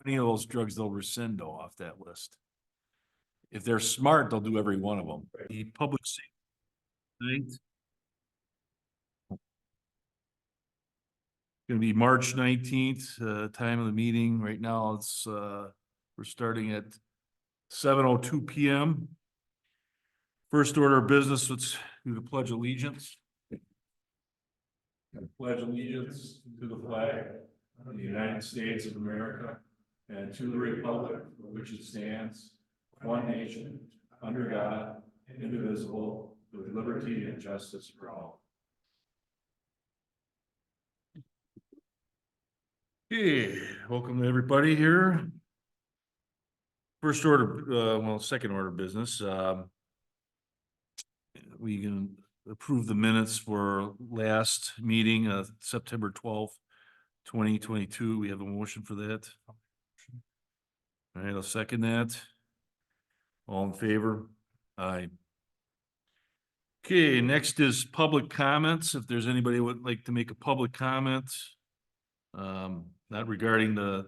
Any of those drugs they'll rescind though off that list. If they're smart, they'll do every one of them. The public safety night. Gonna be March 19th, time of the meeting. Right now, it's, we're starting at 7:02 PM. First order of business, let's do the pledge allegiance. I pledge allegiance to the flag of the United States of America and to the republic for which it stands, one nation, under God, indivisible, with liberty and justice for all. Okay, welcome to everybody here. First order, second order of business, we can approve the minutes for last meeting, September 12th, 2022. We have a motion for that. All right, I'll second that. All in favor? Aye. Okay, next is public comments. If there's anybody who would like to make a public comment, not regarding the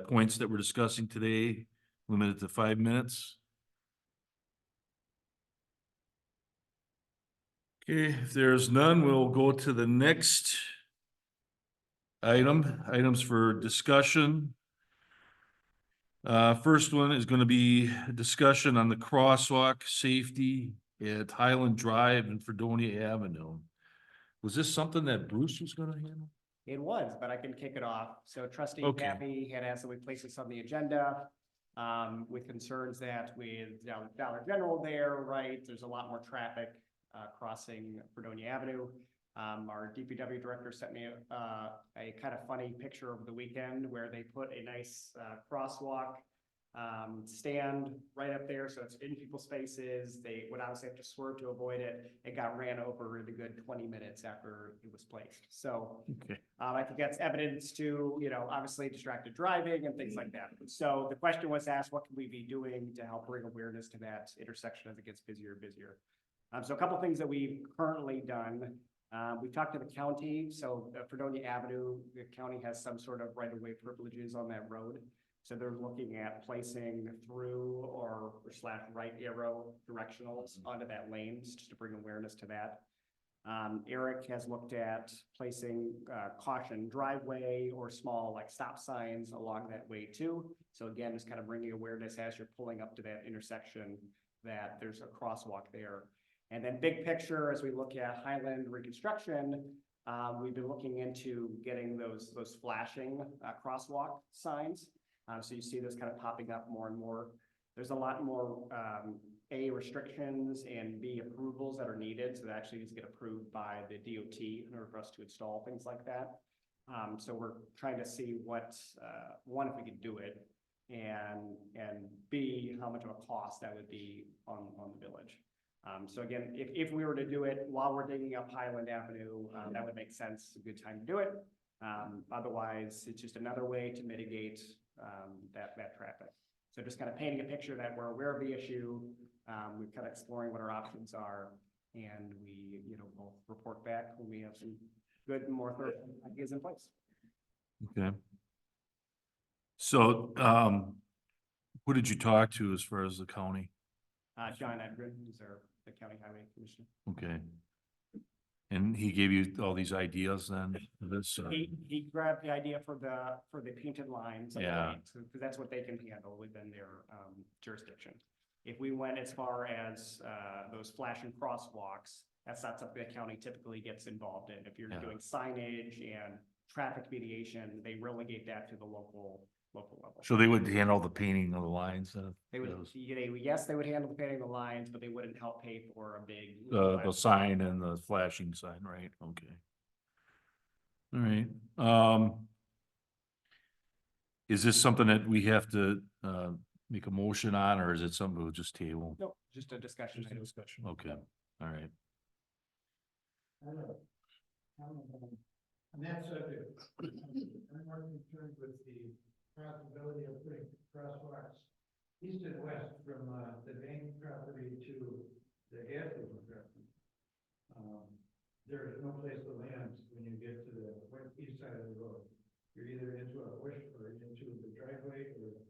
points that we're discussing today, limited to 5 minutes. Okay, if there's none, we'll go to the next items for discussion. First one is gonna be a discussion on the crosswalk safety at Highland Drive and Fredonia Avenue. Was this something that Bruce was gonna handle? It was, but I can kick it off. So trustee Okay. Cappy had asked that we place this on the agenda. With concerns that with Dollar General there, right, there's a lot more traffic crossing Fredonia Avenue. Our DPW director sent me a kind of funny picture over the weekend where they put a nice crosswalk stand right up there, so it's in people's faces. They would obviously have to swerve to avoid it. It got ran over in a good 20 minutes after it was placed. So Okay. I think that's evidence to, obviously distracted driving and things like that. So the question was asked, what can we be doing to help bring awareness to that intersection as it gets busier and busier? So a couple things that we've currently done. We've talked to the county. So Fredonia Avenue, the county has some sort of right-of-way privileges on that road. So they're looking at placing through or slash right arrow directionals onto that lanes just to bring awareness to that. Eric has looked at placing caution driveway or small like stop signs along that way too. So again, just kind of bringing awareness as you're pulling up to that intersection that there's a crosswalk there. And then big picture, as we look at Highland reconstruction, we've been looking into getting those flashing crosswalk signs. So you see this kind of popping up more and more. There's a lot more A, restrictions and B, approvals that are needed. So that actually needs to get approved by the DOT in order for us to install things like that. So we're trying to see what, one, if we could do it, and B, how much of a cost that would be on the village. So again, if we were to do it while we're digging up Highland Avenue, that would make sense. It's a good time to do it. Otherwise, it's just another way to mitigate that traffic. So just kind of painting a picture that we're aware of the issue. We're kind of exploring what our options are, and we, we'll report back when we have some good, more thorough ideas in place. Okay. So, who did you talk to as far as the county? John Edgren, who's the county highway commissioner. Okay. And he gave you all these ideas then? This, He grabbed the idea for the painted lines. Yeah. Because that's what they can handle within their jurisdiction. If we went as far as those flashing crosswalks, that's not something the county typically gets involved in. If you're doing signage and traffic mediation, they relegate that to the local level. so they would handle the painting of the lines? They would, yes, they would handle the painting of the lines, but they wouldn't help pay for a big. The sign and the flashing sign, right? Okay. All right. Is this something that we have to, make a motion on, or is it something we'll just table? No, just a discussion. Okay, all right. On that subject, I'm more concerned with the possibility of putting crosswalks east and west from the main property to the Hadley property. There is no place to land when you get to the east side of the road. you're either into a bush or into the driveway or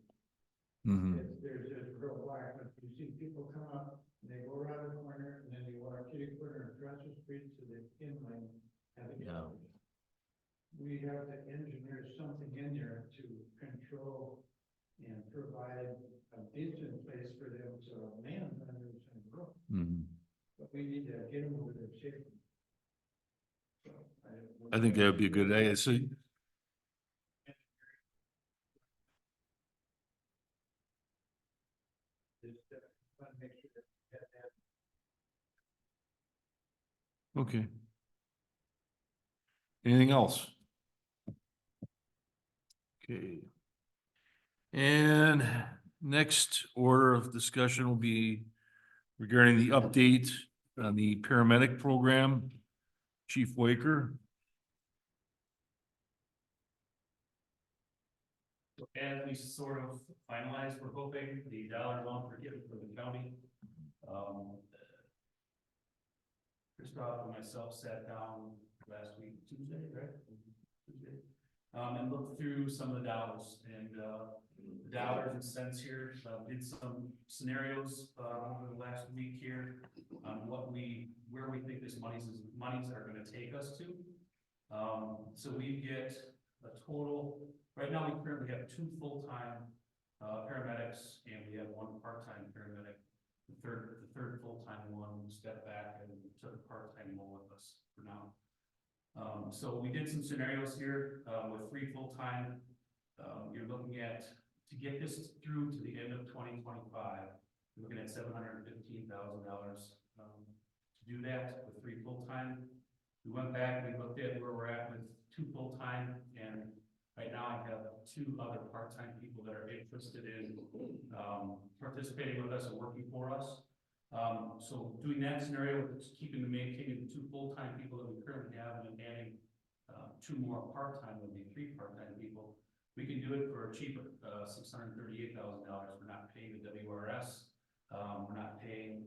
Mhm. there's real black, but you see people come up and they go around the corner and then they walk kitty corner across the street to the inline. Yeah. We have to engineer something in there to control and provide a decent place for them to land under and grow. Mhm. But we need to get them over their safety. So I think that would be a good idea. So, Just want to make sure that we have that. okay. Anything else? Okay. And next order of discussion will be regarding the update on the paramedic program. Chief Waker. As we sort of finalize, we're hoping the dollar amount forgiven for the county. Christoph and myself sat down last week, Tuesday, right? Tuesday. And looked through some of the dollars and, the dollars and cents here, did some scenarios, over the last week here on where we think this monies are gonna take us to. So we get a total, right now we currently have 2 full-time, paramedics and we have 1 part-time paramedic. The third full-time one stepped back and took a part-time role with us for now. So we did some scenarios here, with 3 full-time. You're looking at, to get this through to the end of 2025, you're looking at $715,000, to do that with 3 full-time. We went back, we looked at where we're at with 2 full-time, and right now I have 2 other part-time people that are interested in, participating with us and working for us. So doing that scenario, maintaining the 2 full-time people that we currently have and adding 2 more part-time, would be 3 part-time people. We can do it for cheaper, $638,000. We're not paying the WRS. We're not paying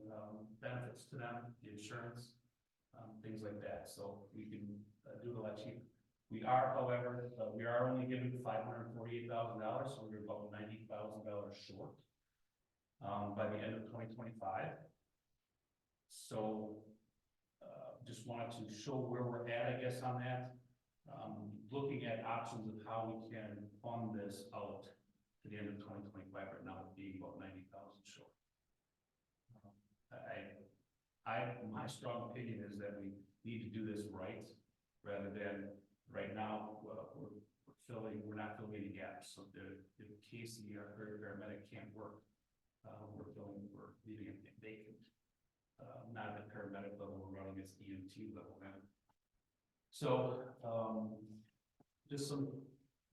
benefits to them, the insurance, things like that. So we can do it a lot cheaper. We are, however, we are only giving $548,000, so we're about $90,000 short by the end of 2025. So just wanted to show where we're at, I guess, on that. Looking at options of how we can fund this out to the end of 2025, right now it's being about 90,000 short. My strong opinion is that we need to do this right, rather than right now, we're not filling any gaps. So if Casey, our paramedic, can't work, we're leaving it vacant. Not at the paramedic level, we're running as EMT level now. So, just some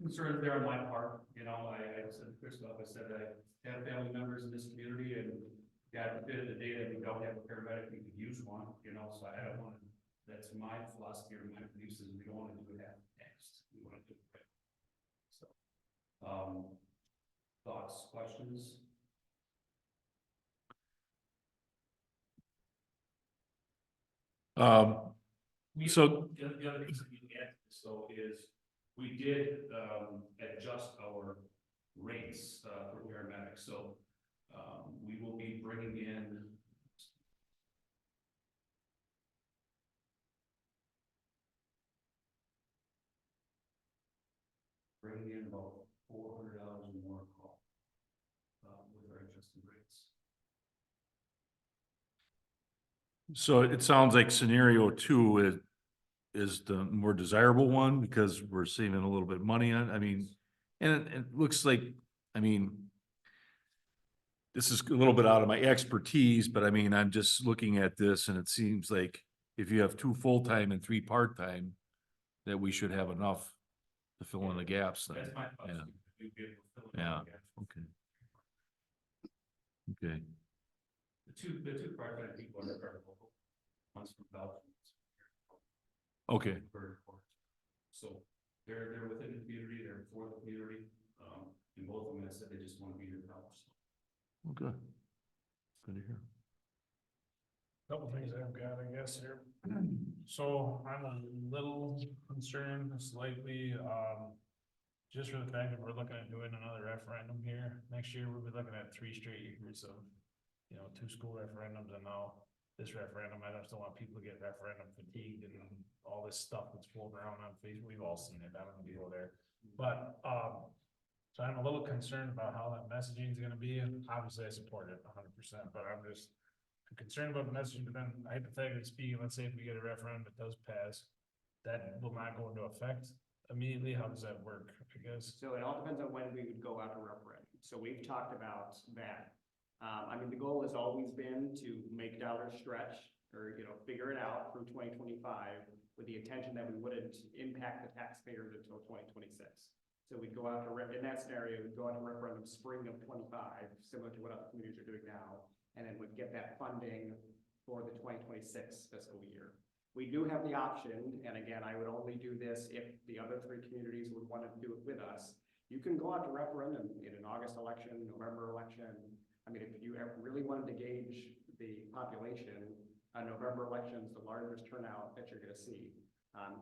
concerns there on my part. You know, I said to Christoph, I said I have family members in this community, and God forbid the day that we don't have a paramedic, we could use one, you know, so I don't want to, that's my philosophy or my beliefs is we don't want to do it next. We want to do it right. So, thoughts, questions? So- The other thing that you can add, so is, we did, adjust our rates, for paramedics, so, we will be bringing in. Bringing in about $400 more call, with our adjusted rates. So it sounds like scenario 2 is the more desirable one because we're saving a little bit of money on, I mean, and it looks like, I mean, this is a little bit out of my expertise, but I mean, I'm just looking at this and it seems like if you have 2 full-time and 3 part-time, that we should have enough to fill in the gaps then. That's my thoughts. Yeah. We'd be able to fill in Yeah. all the gaps. Okay. Okay. The two part-time people are local, one's from Belgium. Okay. So they're within the community, they're for the community, and both of them have said they just want to be here to help. Well, good. Good to hear. Couple things I've got, I guess, here. So I'm a little concerned slightly, just for the fact that we're looking at doing another referendum here next year, we'll be looking at 3 straight years of, 2 school referendums and now this referendum. I just don't want people to get referendum fatigued and all this stuff that's floating around on Facebook. We've all seen it. I don't need to go there. But, so I'm a little concerned about how that messaging is gonna be. And obviously I support it 100%, but I'm concerned about the messaging, but then hypothetically speaking, let's say if we get a referendum that does pass, that will not go into effect immediately. How does that work, I guess? So it all depends on when we would go out to referendum. So we've talked about that. The goal has always been to make dollars stretch or, figure it out through 2025 with the intention that we wouldn't impact the taxpayers until 2026. So we'd go out to, in that scenario, we'd go out to referendum spring of 25, similar to what other communities are doing now, and then would get that funding for the 2026 fiscal year. We do have the option, and again, I would only do this if the other 3 communities would want to do it with us. You can go out to referendum in an August election, November election. If you ever really wanted to gauge the population, a November election is the largest turnout that you're gonna see.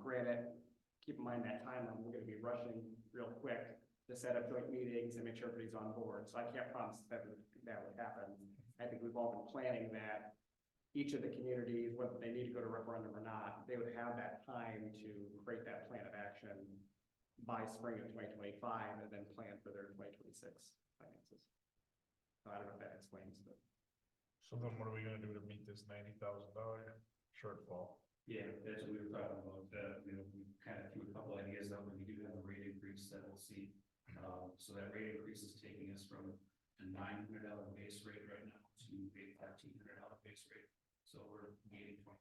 Granted, keep in mind that timeline, we're gonna be rushing real quick to set up joint meetings and make sure everybody's on board. So I can't promise that would happen. I think we've all been planning that each of the communities, whether they need to go to referendum or not, they would have that time to create that plan of action by spring of 2025 and then plan for their 2026 finances. So I don't know if that explains it. So then what are we gonna do to meet this $90,000 shortfall? Yeah, that's what we were talking about, we kind of threw a couple ideas out, but we do have a rate increase that we'll see. So that rate increase is taking us from a $900 base rate right now to a $1,500 base rate. So we're gaining 25%.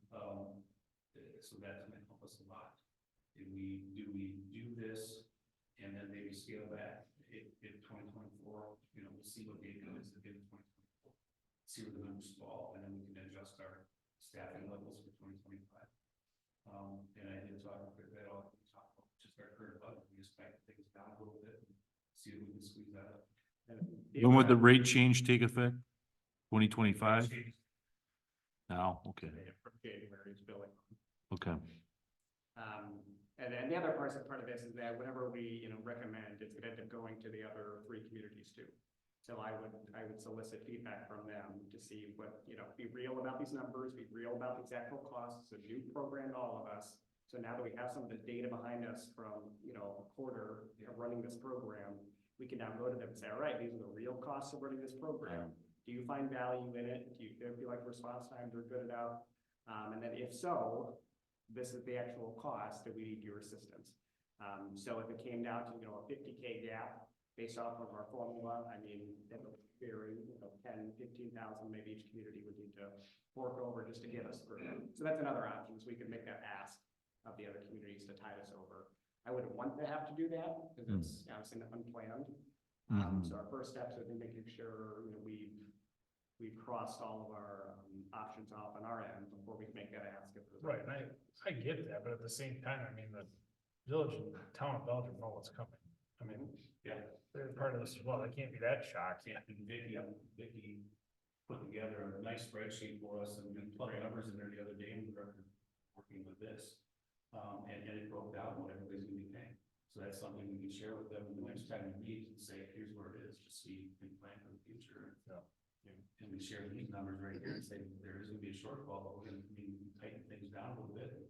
So that's gonna help us a lot. Do we do this and then maybe scale back in 2024, we'll see what the income is at the end of 2024. See where the numbers fall, and then we can adjust our staffing levels for 2025. And I did talk about that all, just our current budget, we just back things down a little bit and see if we can squeeze that up. When would the rate change take effect? 2025? Now, okay, January's billing. okay. And then the other part of this is that whenever we, recommend, it's gonna end up going to the other 3 communities too. So I would solicit feedback from them to see what, be real about these numbers, be real about the actual costs. It's a new program to all of us. So now that we have some of the data behind us from, a quarter of running this program, we can now go to them and say, all right, these are the real costs of running this program. Do you find value in it? Do you feel like response times are good enough? And then if so, this is the actual cost that we need your assistance. So if it came down to, a 50K gap based off of our formula, that would vary, 10, 15,000, maybe each community would need to fork over just to get us through. So that's another option, is we could make that ask of the other communities to tide us over. I wouldn't want to have to do that because it's obviously unplanned. So our first steps would be making sure, we've crossed all of our options off on our end before we can make that ask. Right, and I get that, but at the same time, the village and town of Belgium know what's coming. Yeah. They're part of this as well. They can't be that shocked. Yeah, and Vicky put together a nice spreadsheet for us and plugged numbers in there the other day, and we were working with this. And it broke down what everybody's gonna be paying. So that's something we can share with them the next time we meet and say, here's where it is, just so you can plan for the future. Yeah. And we share these numbers right here and say, there is gonna be a shortfall, but we're gonna tighten things down a little bit.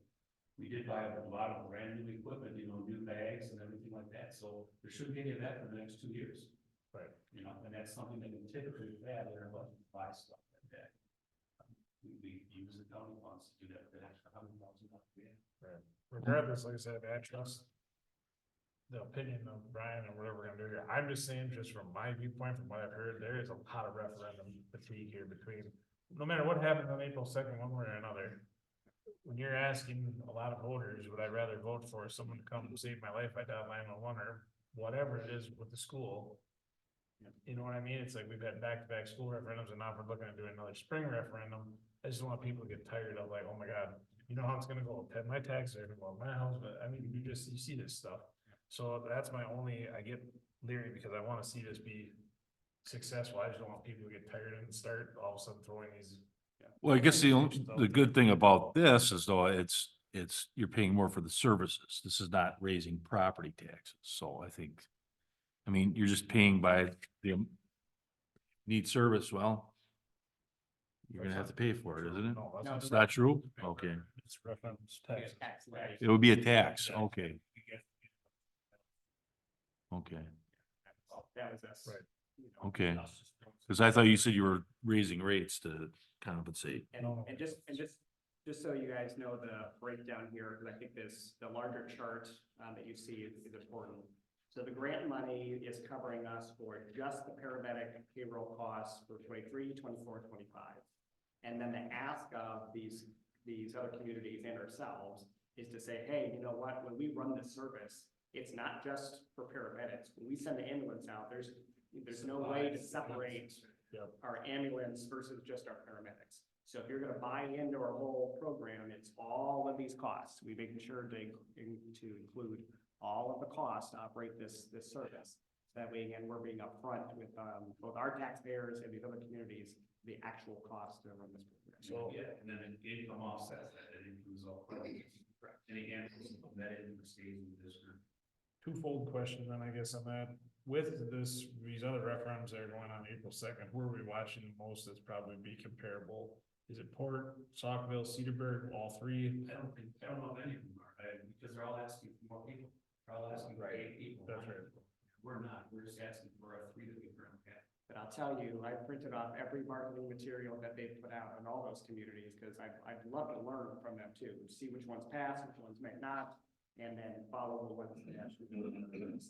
We did buy a lot of brand new equipment, new bags and everything like that, so there shouldn't be any of that for the next 2 years. Right. And that's something that we typically have in our budget, buy stuff like that. We use the county funds to do that, that extra $100,000. Right. Regardless, like I said, I trust the opinion of Brian and whatever we're gonna do here. I'm just saying, just from my viewpoint, from what I've heard, there is a lot of referendum fatigue here between, no matter what happens on April 2nd, one way or another. When you're asking a lot of voters, would I rather vote for someone to come and save my life, I dial 911 or whatever it is with the school. You know what I mean? It's like we've had back-to-back school referendums and now we're looking at doing another spring referendum. I just don't want people to get tired of like, oh my God, you know how it's gonna go, my taxes are gonna go up, my house, but you see this stuff. So that's my only, I get leery because I wanna see this be successful. I just don't want people to get tired and start all of a sudden throwing these. Well, I guess the good thing about this is though, it's you're paying more for the services. This is not raising property taxes. So I think, I mean, you're just paying by the need service. Well, you're gonna have to pay for it, isn't it? No, that's No, not It's not true? true. Okay. It's reference taxes. Tax levy. It would be a tax. Okay, okay, That was us. Right. You know, okay. Cause I thought you said you were raising rates to compensate. And just so you guys know the breakdown here, because I think the larger chart that you see is important. So the grant money is covering us for just the paramedic payroll costs for 23, 24, 25. And then the ask of these other communities and ourselves is to say, hey, you know what, when we run this service, it's not just for paramedics. When we send the ambulance out, there's no way to separate Yep. our ambulance versus just our paramedics. So if you're gonna buy into our whole program, it's all of these costs. We making sure to include all of the costs to operate this service. That way, again, we're being upfront with both our taxpayers and these other communities, the actual cost to run this program. So, Yeah, and then the income offsets that, it includes all. Any answers that income stays in the district. twofold question then, I guess, on that. With these other referendums that are going on April 2nd, who are we watching the most that's probably be comparable? Is it Port, Saukville, Cedarburg, all three? I don't know if any of them are, because they're all asking for more people. They're all asking for 8 people. That's right. We're not, we're just asking for our 3 that we currently have. But I'll tell you, I printed off every marketing material that they've put out in all those communities, because I'd love to learn from them too, see which ones pass, which ones may not, and then follow the ones that actually do it.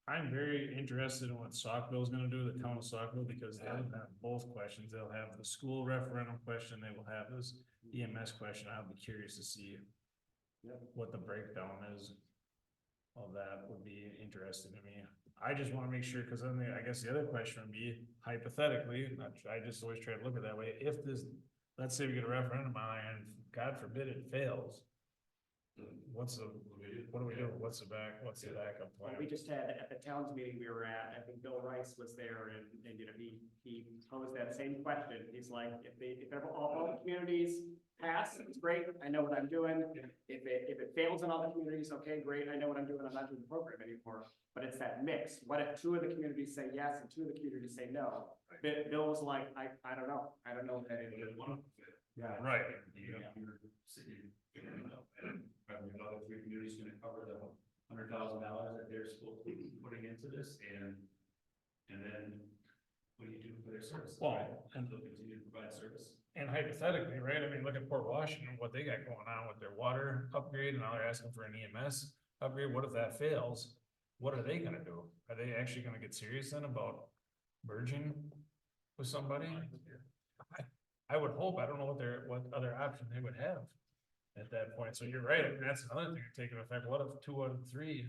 I'm very interested in what Saukville's gonna do, the town of Saukville, because they'll have both questions. They'll have the school referendum question, they will have this EMS question. I'll be curious to see Yep. what the breakdown is of that. Would be interesting to me. I just wanna make sure, cause then I guess the other question would be hypothetically, I just always try to look at it that way. If this, let's say we get a referendum on it and God forbid it fails. What do we do? What's the backup plan? Well, we just had, at the towns meeting we were at, I think Bill Rice was there and you know, he posed that same question. He's like, if all the communities pass, it's great, I know what I'm doing. If it fails in all the communities, okay, great, I know what I'm doing, I'm not doing the program anymore. But it's that mix. What if 2 of the communities say yes and 2 of the communities say no? Bill was like, I don't know. I don't know what that is. One of them fit. Yeah. Right. You're sitting, probably the other 3 communities gonna cover the $100,000 that they're supposed to be putting into this, and then what do you do for their services? Well, right? and- They'll continue to provide service. And hypothetically, right, I mean, look at Port Washington, what they got going on with their water upgrade, and now they're asking for an EMS upgrade. What if that fails? What are they gonna do? Are they actually gonna get serious then about merging with somebody? I would hope. I don't know what other option they would have at that point. So you're right. I mean, that's another thing taking effect. What if 2 out of 3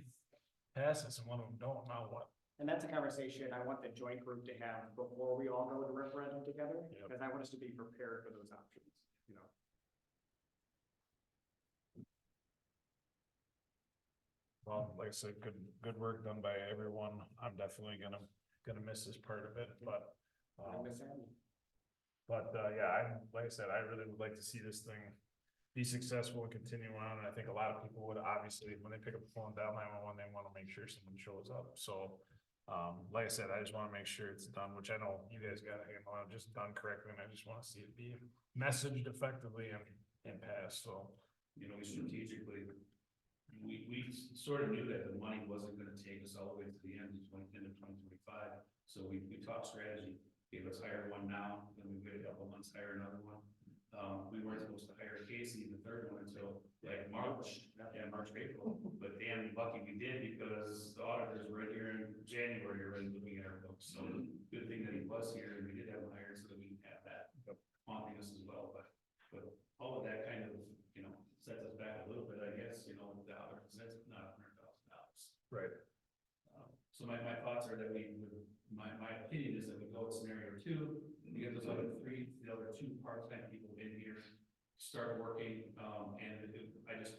passes and one of them don't? Now what? And that's a conversation I want the joint group to have before we all go to referendum together, Yep. because I want us to be prepared for those options, you know. Well, like I said, good work done by everyone. I'm definitely gonna miss this part of it, but. I miss Andy. Yeah, like I said, I really would like to see this thing be successful and continue on. And I think a lot of people would obviously, when they pick up the phone down 911, they want to make sure someone shows up. So, like I said, I just want to make sure it's done, which I know you guys got to handle it, just done correctly. And I just want to see it be messaged effectively and passed. So, You know, we strategically, we sort of knew that the money wasn't gonna take us all the way to the end of 2025. So we talked strategy, let's hire one now, then we wait a couple months, hire another one. We weren't supposed to hire Casey, the third one, until like March, April, but damn lucky we did, because the auditors were right here in January already looking at our books. So good thing that he was here, and we did have him hired so that we can have that haunting us as well, but all of that kind of, you know, sets us back a little bit, I guess, you know, the dollar, because that's not $100,000. right. So my thoughts are that my opinion is that we go with scenario 2, and get those other 3, the other 2 part-time people in here, start working, and I just,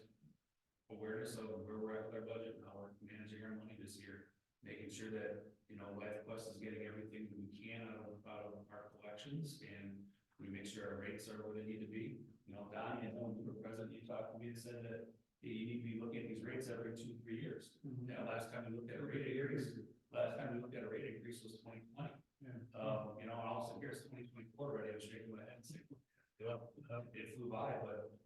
awareness of where we're at with our budget, and how we're managing our money this year, making sure that, you know, LifeQuest is getting everything that we can out of our collections, and we make sure our rates are where they need to be. You know, Donnie, and when you were president, you talked to me we said that you need to be looking at these rates every 2-3 years. Mhm. Yeah, last time we looked at a rate increase, was 2020. Yeah. You know, and all of a sudden here's 2024 already, I was shaking my head and saying, Yeah. it flew by, but,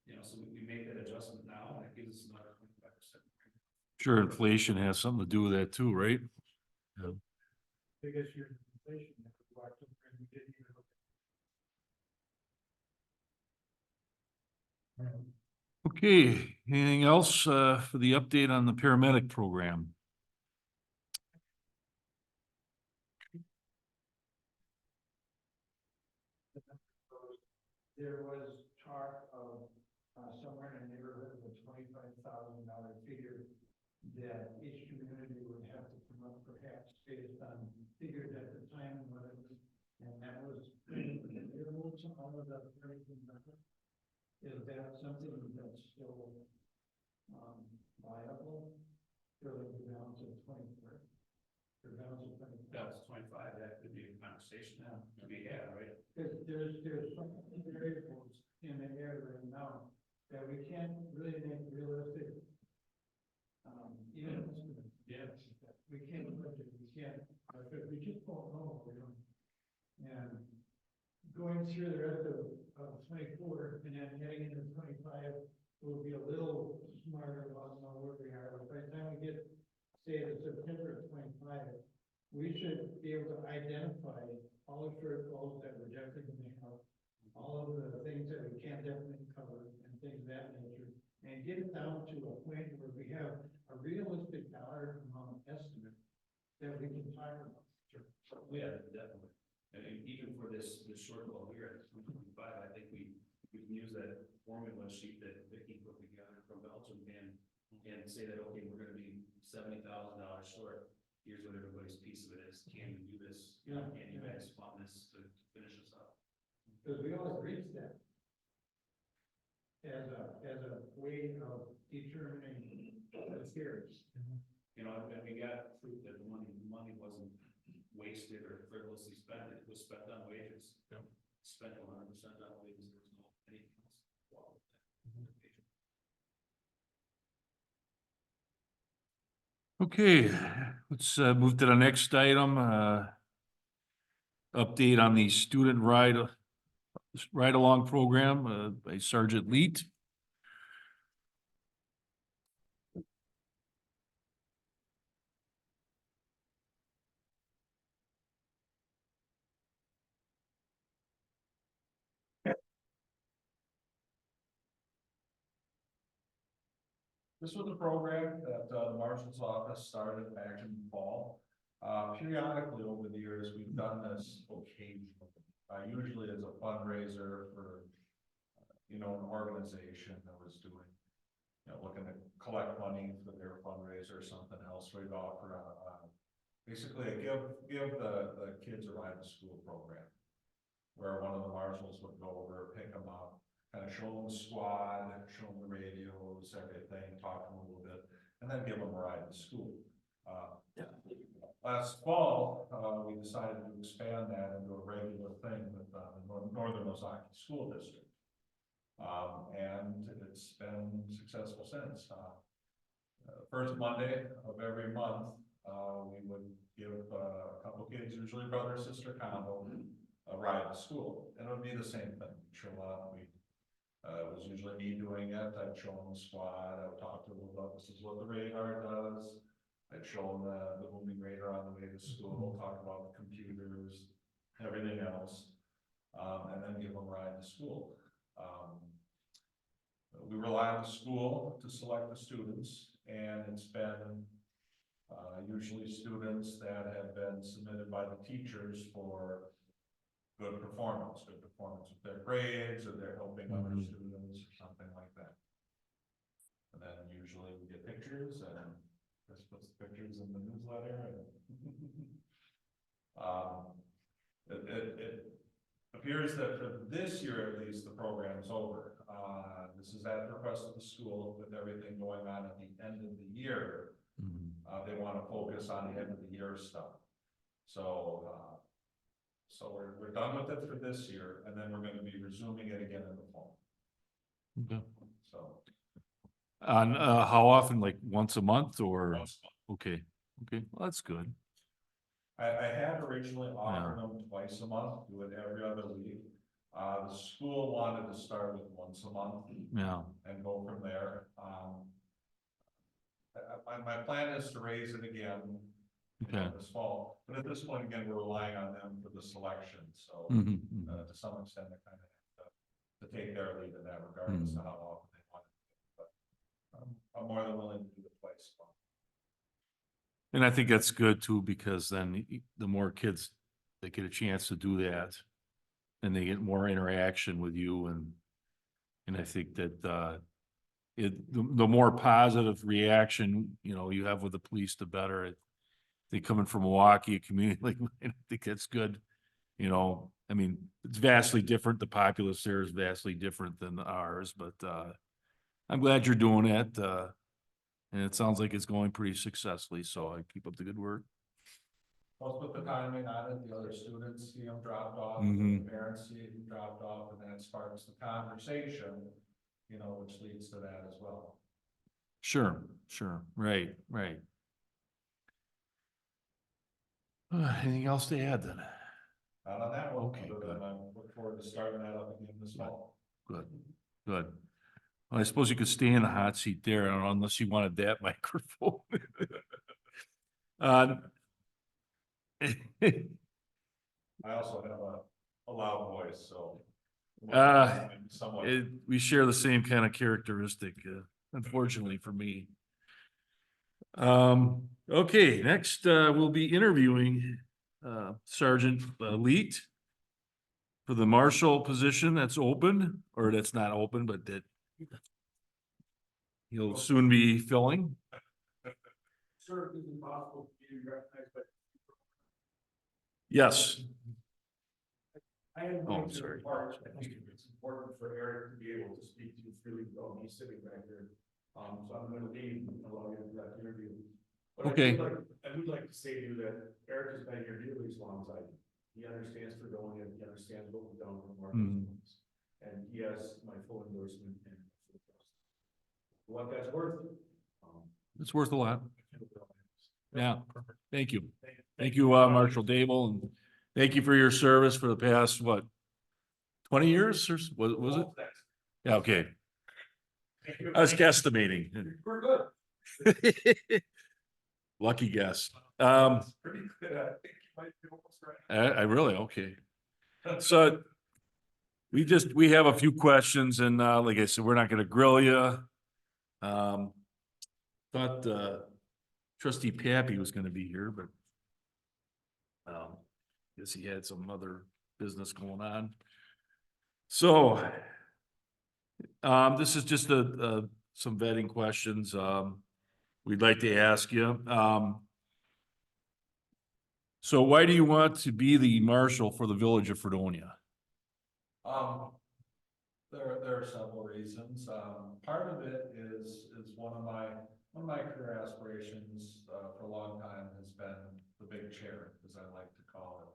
you know, so we make that adjustment now and it gives us another 25%. Sure, inflation has something to do with that too, right? Biggest year in inflation that we walked up and we didn't even look. Okay, anything else for the update on the paramedic program? There was talk of, somewhere in the neighborhood of a $25,000 figure that each community would have to come up perhaps based on figures at the time, what it was. And that was, some of the breaking number. Is that something that's still, viable? For the balance of 24? For balance of 24? That's 25, that could be a conversation now to be had, right? There's some variables in the air right now that we can't really make realistic. Even estimates. Yeah. We can't budget, we can't, because we just don't know what we're doing. And going through the rest of 24 and then heading into 25, we'll be a little smarter about know where we are. But by the time we get, say, to September of 25, we should be able to identify all the shortfalls that we're definitely going to have, all of the things that we can't definitely cover and things of that nature, and get it down to a point where we have a realistic dollar amount estimate that we can talk about. Yeah, definitely. And even for this shortfall here at 2025, I think we can use that formula sheet that Vicky put together from Belgium and say that, okay, we're gonna be $70,000 short. Here's what everybody's piece of it is. Can we do this? Yeah. Can you guys fund this to finish us up? Because we always reach that as a way of determining the fears. You know, and we got proof that the money wasn't wasted or frivolously spent. It was spent on wages. Yep. Spent 100% on wages. There was no anything else involved with that. Okay, let's move to the next item. Update on the student ride along program by Sergeant Leet. This was a program that the marshal's office started back in the fall. Periodically over the years, we've done this occasionally, usually as a fundraiser for, an organization that was doing, looking to collect money for their fundraiser or something else. We'd offer basically a give the kids a ride to school program, where one of the marshals would go over, pick them up, kind of show them the squad, show them the radios, everything, talk to them a little bit, and then give them a ride to school. Last fall, we decided to expand that into a regular thing with the Northern Ozaki School District. And it's been successful since. First Monday of every month, we would give a couple kids, usually brother or sister combo, a ride to school. And it would be the same thing. Show up, it was usually me doing it. I'd show them the squad. I'd talk to them about this is what the radar does. I'd show them the moving radar on the way to school, talk about the computers, everything else, and then give them a ride to school. We rely on the school to select the students, and it's been usually students that have been submitted by the teachers for good performance with their grades, or they're helping other students or something like that. And then usually we get pictures, and Chris puts the pictures in the newsletter. And it appears that for this year, at least, the program's over. This is at the request of the school, with everything going on at the end of the year. They want to focus on the end of the year stuff. So we're done with it for this year, and then we're going to be resuming it again in the fall. Okay. So. On, how often, like once a month or? once a month. Okay, okay, well, that's good. I had originally offered them twice a month, do it every other week. The school wanted to start with once a month Yeah, and go from there. My plan is to raise it again, okay. this fall, but at this point, again, we're relying on them for the selection, so, Mhm, mhm. to some extent, I kind of have to take their lead in that regard as to how often they want it. But, I'm more than willing to do it twice a month. And I think that's good too, because then the more kids that get a chance to do that, and they get more interaction with you and I think that, the more positive reaction, you have with the police, the better. They coming from Milwaukee, a community like, mine, I think that's good. I mean, it's vastly different. The populace there is vastly different than ours, but, I'm glad you're doing it. And it sounds like it's going pretty successfully, so I keep up the good work. Plus with the timing on it, the other students see them dropped off, Mhm. the parents see them dropped off, and that sparks the conversation, which leads to that as well. Sure, sure, right, right. Anything else to add then? Not on that one, Okay, other good. than I look forward to starting that up again this fall. Good, good. Well, I suppose you could stay in the hot seat there, unless you wanted that microphone. Uh, I also have a loud voice, so. Uh, Somewhat. we share the same kind of characteristic, unfortunately for me. Okay, next, we'll be interviewing, Sergeant Leet for the marshal position that's open, or that's not open, but that he'll soon be filling. Sir, is it possible for you to recognize, but Yes. I am Oh, going I'm to sorry. depart. I think it's important for Eric to be able to speak to you freely while he's sitting back there. So I'm going to leave and allow you to do that interview. But Okay. I would like to say to you that Eric has been here nearly as long as I do. He understands Fredonia, he understands what we've done with Marcus. Mhm. And he has my full endorsement and full trust. For what that's worth. It's worth a lot. Yeah, Perfect. thank you. Thank you, Marshal Dable, and thank you for your service for the past, 20 years, or was it? Yeah, okay. I was guesstimating. We're good. Lucky guess. Pretty good. I think you might be almost right. I really, okay. So we have a few questions and, like I said, we're not gonna grill you. Thought, trustee Pappy was gonna be here, but guess he had some other business going on. So, this is just some vetting questions, we'd like to ask you. So why do you want to be the marshal for the village of Fredonia? There are several reasons. Part of it is one of my career aspirations, for a long time has been the big chair, as I like to call it.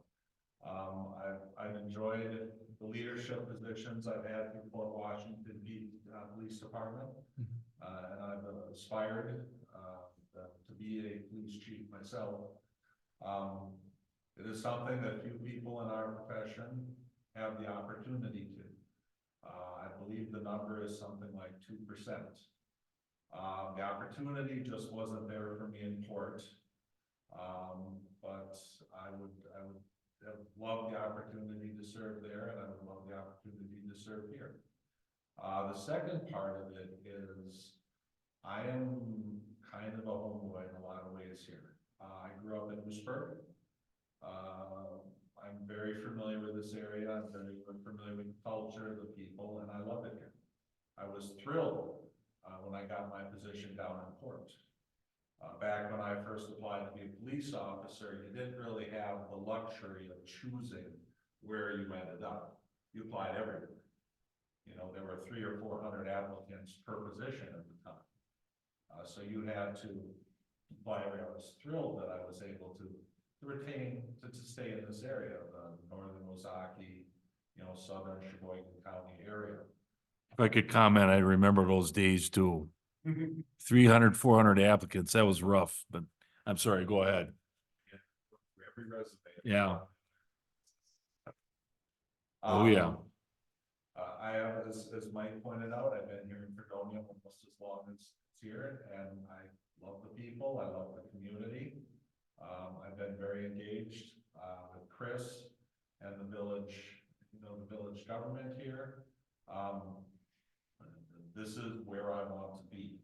I've enjoyed the leadership positions I've had in Fort Washington Beach Police Department. And I've aspired, to be a police chief myself. It is something that few people in our profession have the opportunity to. I believe the number is something like 2%. The opportunity just wasn't there for me in Port. But I would have loved the opportunity to serve there, and I would love the opportunity to serve here. The second part of it is I am kind of a homeboy in a lot of ways here. I grew up in Lewisburg. I'm very familiar with this area. I'm very familiar with the culture, the people, and I love it here. I was thrilled when I got my position down in Port. Back when I first applied to be a police officer, you didn't really have the luxury of choosing where you ended up. You applied everywhere. There were 300 or 400 applicants per position at the time. So you had to apply everywhere. I was thrilled that I was able to retain, to stay in this area, the northern Ozaki, southern Sheboygan County area. If I could comment, I remember those days too. 300, 400 applicants, that was rough, but I'm sorry, go ahead. Every resume. Yeah. Oh, yeah. I have, as Mike pointed out, I've been here in Fredonia almost as long as it's here, and I love the people, I love the community. I've been very engaged, with Chris and the village, the village government here. This is where I want to be.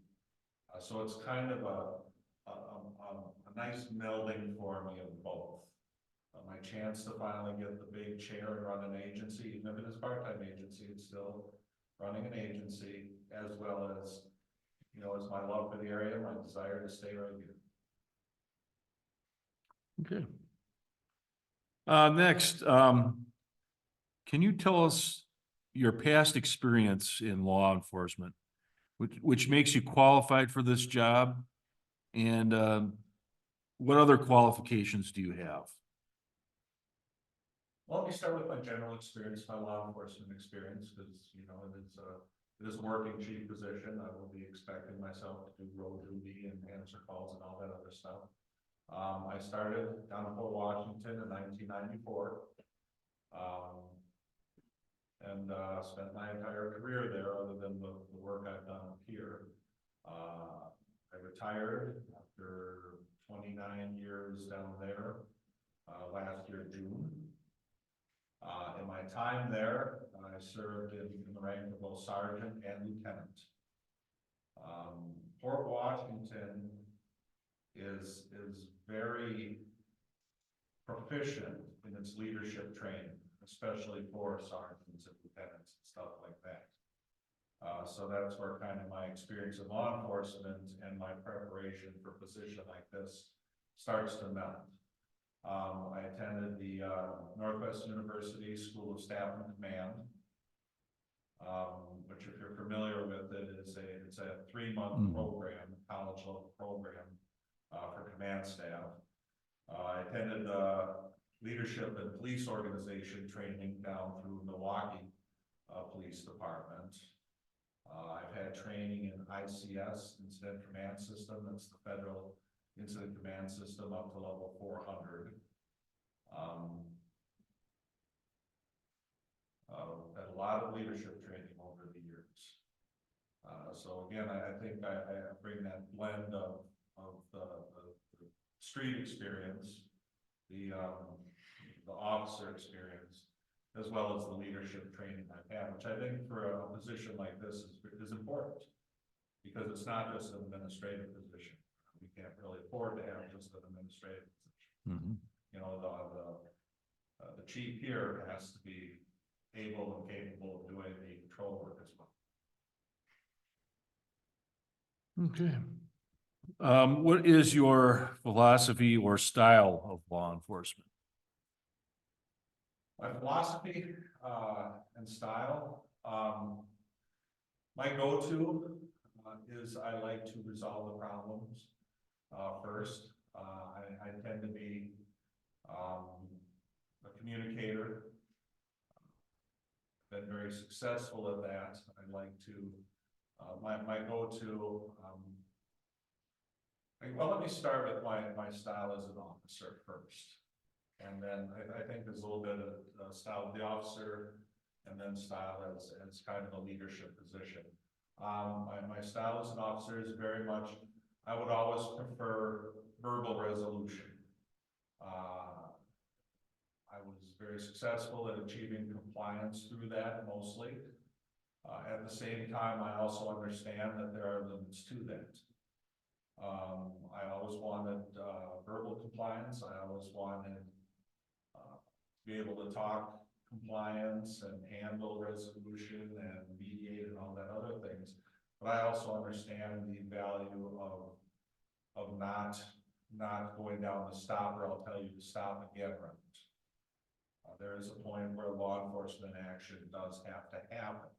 So it's kind of a nice melding for me of both. My chance to finally get the big chair and run an agency, even if it is part-time agency, it's still running an agency, as well as, it's my love for the area, my desire to stay right here. Okay. Next, can you tell us your past experience in law enforcement, which makes you qualified for this job? And, what other qualifications do you have? Well, let me start with my general experience, my law enforcement experience, because, it is a working chief position. I will be expecting myself to do road duty and answer calls and all that other stuff. I started down in Fort Washington in 1994. Spent my entire career there, other than the work I've done up here. I retired after 29 years down there, last year, June. In my time there, I served in the rank of both sergeant and lieutenant. Fort Washington is very proficient in its leadership training, especially for sergeants and lieutenants and stuff like that. So that's where kind of my experience in law enforcement and my preparation for a position like this starts to melt. I attended the Northwest University School of Staff and Command, which, if you're familiar with it, it's a 3-month program, college level program for command staff. I attended the leadership and police organization training down through Milwaukee Police Department. I've had training in ICS, Incident Command System. That's the Federal Incident Command System up to level 400. Had a lot of leadership training over the years. So again, I think I bring that blend of the street experience, the officer experience, as well as the leadership training I've had, which I think for a position like this is important, because it's not just an administrative position. We can't really afford to have just an administrative position. The chief here has to be able and capable of doing the control work as well. Okay. What is your philosophy or style of law enforcement? My philosophy and style, my go-to is I like to resolve the problems first. I tend to be a communicator. Been very successful at that. I like to, my go-to, well, let me start with my style as an officer first. And then I think there's a little bit of style of the officer, and then style as kind of a leadership position. My style as an officer is very much, I would always prefer verbal resolution. I was very successful at achieving compliance through that mostly. At the same time, I also understand that there are limits to that. I always wanted verbal compliance. I always wanted to be able to talk compliance and handle resolution and mediate and all that other things. But I also understand the value of not going down the stop, or I'll tell you to stop again route. There is a point where law enforcement action does have to happen.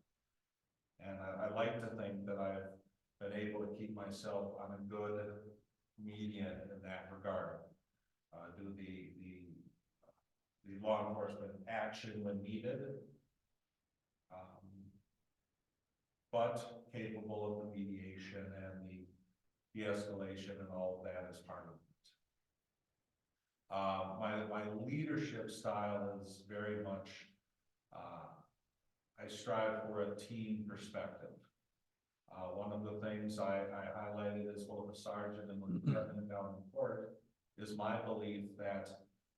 And I like to think that I've been able to keep myself on a good median in that regard. Do the law enforcement action when needed. but capable of the mediation and the de-escalation and all of that as part of it. My leadership style is very much, I strive for a team perspective. One of the things I highlighted as both a sergeant and lieutenant down in court is my belief that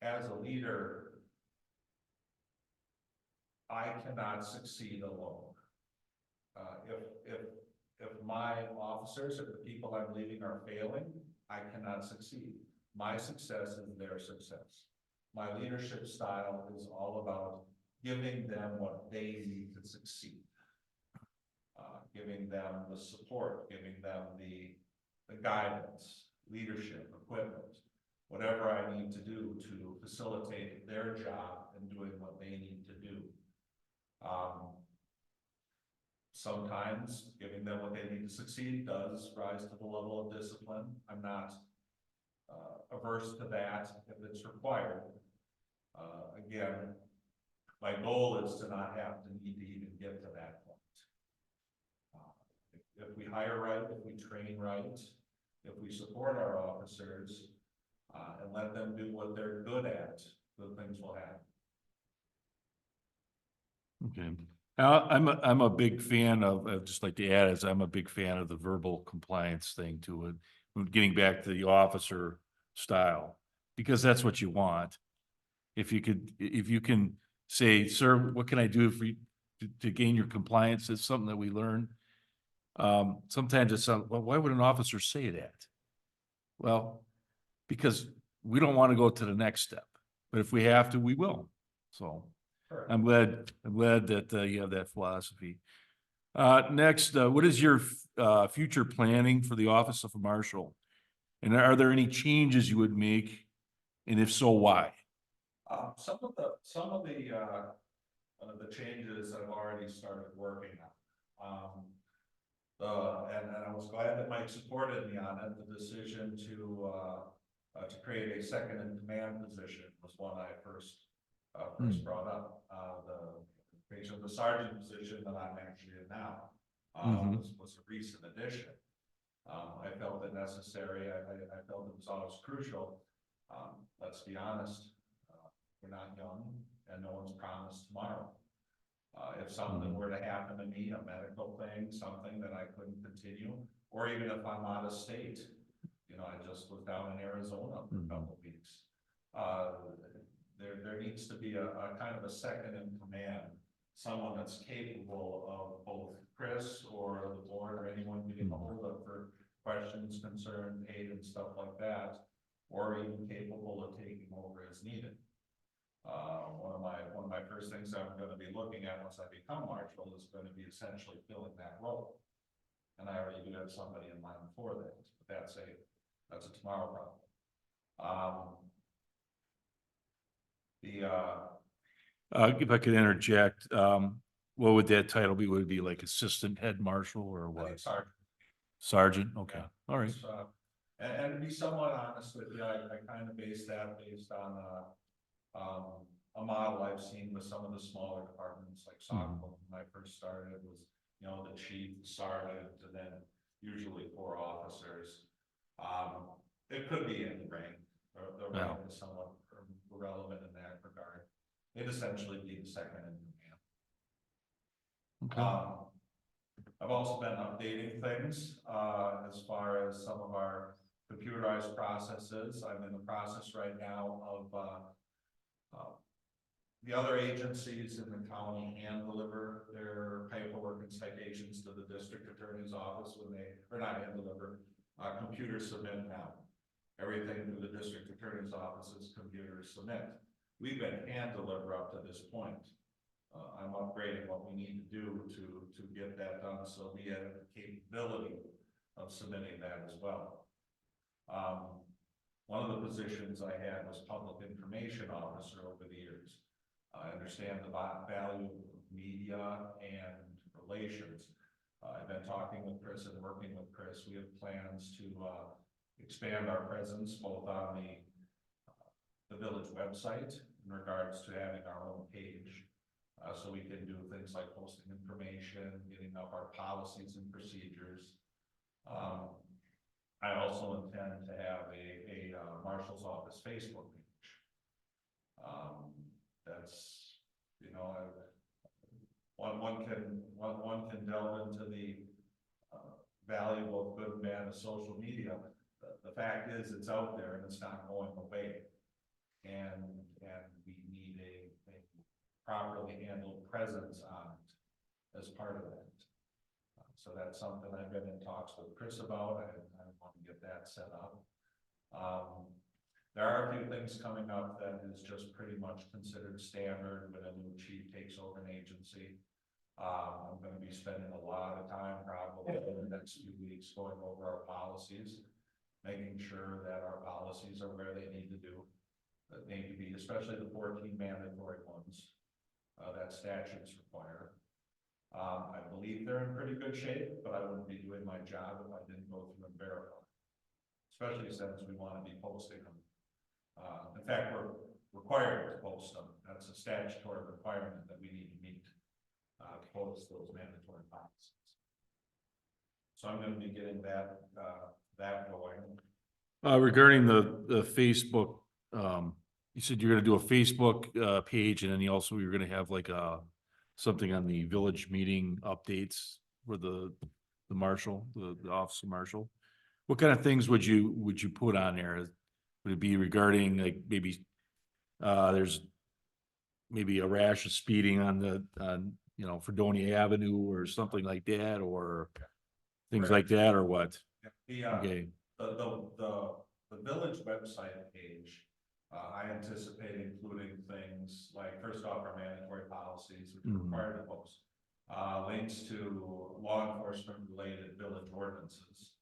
as a leader, I cannot succeed alone. If my officers or the people I'm leading are failing, I cannot succeed. My success is their success. My leadership style is all about giving them what they need to succeed. Giving them the support, giving them the guidance, leadership, equipment, whatever I need to do to facilitate their job in doing what they need to do. Sometimes giving them what they need to succeed does rise to the level of discipline. I'm not averse to that if it's required. Again, my goal is to not have to need to even get to that point. If we hire right, if we train right, if we support our officers, and let them do what they're good at, good things will happen. Okay. I'm a big fan of, I'd just like to add is I'm a big fan of the verbal compliance thing to it. Getting back to the officer style, because that's what you want. If you can say, sir, what can I do for you to gain your compliance? It's something that we learn. Sometimes it's, well, why would an officer say that? Well, because we don't want to go to the next step, but if we have to, we will. So Correct. I'm glad that you have that philosophy. Next, what is your future planning for the Office of Marshal? And are there any changes you would make? And if so, why? Some of the changes I've already started working on. And I was glad that Mike supported me on it. The decision to create a second in command position was one I first brought up. The creation of the sergeant position that I'm actually in now was a recent addition. I felt it necessary. I felt it was always crucial. Let's be honest, we're not young and no one's promised tomorrow. If something were to happen to me, a medical thing, something that I couldn't continue, or even if I'm out of state, I just was down in Arizona for a couple of weeks. There needs to be a kind of a second in command, someone that's capable of both Chris or the board or anyone getting a hold of for questions, concern, aid and stuff like that, or even capable of taking over as needed. One of my first things I'm going to be looking at once I become marshal is going to be essentially filling that role. And I already do have somebody in mind for that, but that's a tomorrow problem. If I could interject, what would that title be? Would it be like assistant head marshal or I what? think sergeant. Sergeant? Okay, all right. And to be somewhat honest with you, I kind of based on a model I've seen with some of the smaller departments like Saukville. When I first started, it was, the chief, the sergeant, and then usually 4 officers. It could be any rank, or the rank is somewhat irrelevant in that regard. It'd essentially be the second in command. Okay. I've also been updating things as far as some of our computerized processes. I'm in the process right now of the other agencies in the county hand deliver their paperwork and citations to the district attorney's office when they, or not hand deliver, computer submit now. Everything through the district attorney's office is computer submit. We've been hand deliver up to this point. I'm upgrading what we need to do to get that done, so we have the capability of submitting that as well. One of the positions I had was public information officer over the years. I understand the value of media and relations. I've been talking with Chris and working with Chris. We have plans to expand our presence both on the village website in regards to having our own page, So we can do things like posting information, getting up our policies and procedures. I also intend to have a marshal's office Facebook page. That's, you know, one can delve into the value of good and bad of social media. The fact is, it's out there and it's not going away. And we need a properly handled presence on it as part of that. So that's something I've been in talks with Chris about. I want to get that set up. There are a few things coming up that is just pretty much considered standard when a new chief takes over an agency. I'm gonna be spending a lot of time probably in the next few weeks going over our policies, making sure that our policies are where they need to be, especially the 14 mandatory ones that statutes require. I believe they're in pretty good shape, but I wouldn't be doing my job if I didn't go through and verify, especially since we want to be posting them. In fact, we're required to post them. That's a statutory requirement that we need to meet to post those mandatory policies. So I'm going to be getting that going. Regarding the Facebook, you said you're gonna do a Facebook, page, and then you're gonna have like something on the village meeting updates for the marshal, the office of marshal. What kind of things would you put on there? Would it be regarding like maybe, there's maybe a rash of speeding on Fredonia Avenue or something like that, or things like that, or what? Okay. The village website page, I anticipate including things like, first off, our mandatory policies, which are required to post, links to law enforcement related village ordinances.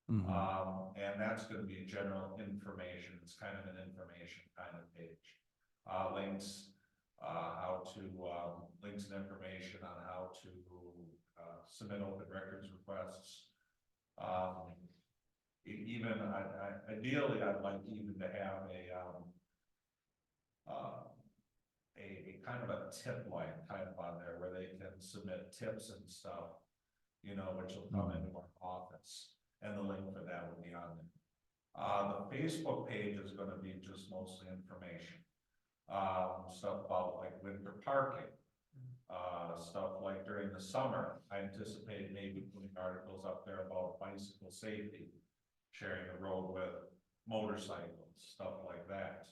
And that's going to be general information. It's kind of an information kind of page. Links and information on how to submit open records requests. Ideally, I'd like even to have a kind of a tip line kind of on there where they can submit tips and stuff, which will come into our office, and the link for that will be on there. The Facebook page is going to be just mostly information, stuff about like winter parking, stuff like during the summer. I anticipate maybe putting articles up there about bicycle safety, sharing the road with motorcycles, stuff like that.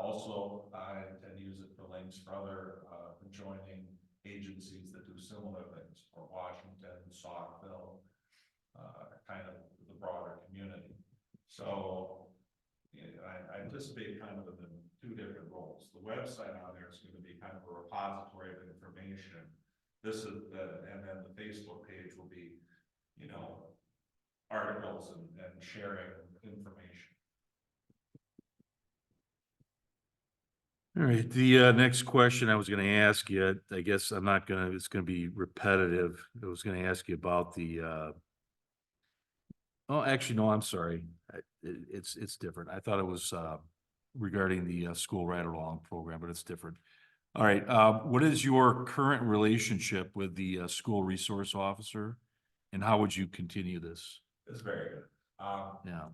Also, I intend to use it for links for other adjoining agencies that do similar things, for Washington, Saukville, kind of the broader community. So I anticipate kind of the two different roles. The website on there is going to be kind of a repository of information. And then the Facebook page will be, articles and sharing information. All right, the next question I was gonna ask you, I guess it's gonna be repetitive. I was gonna ask you about oh, actually, no, I'm sorry. It's different. I thought it was regarding the school ride-along program, but it's different. All right, what is your current relationship with the school resource officer, and how would you continue this? It's very good. Yeah.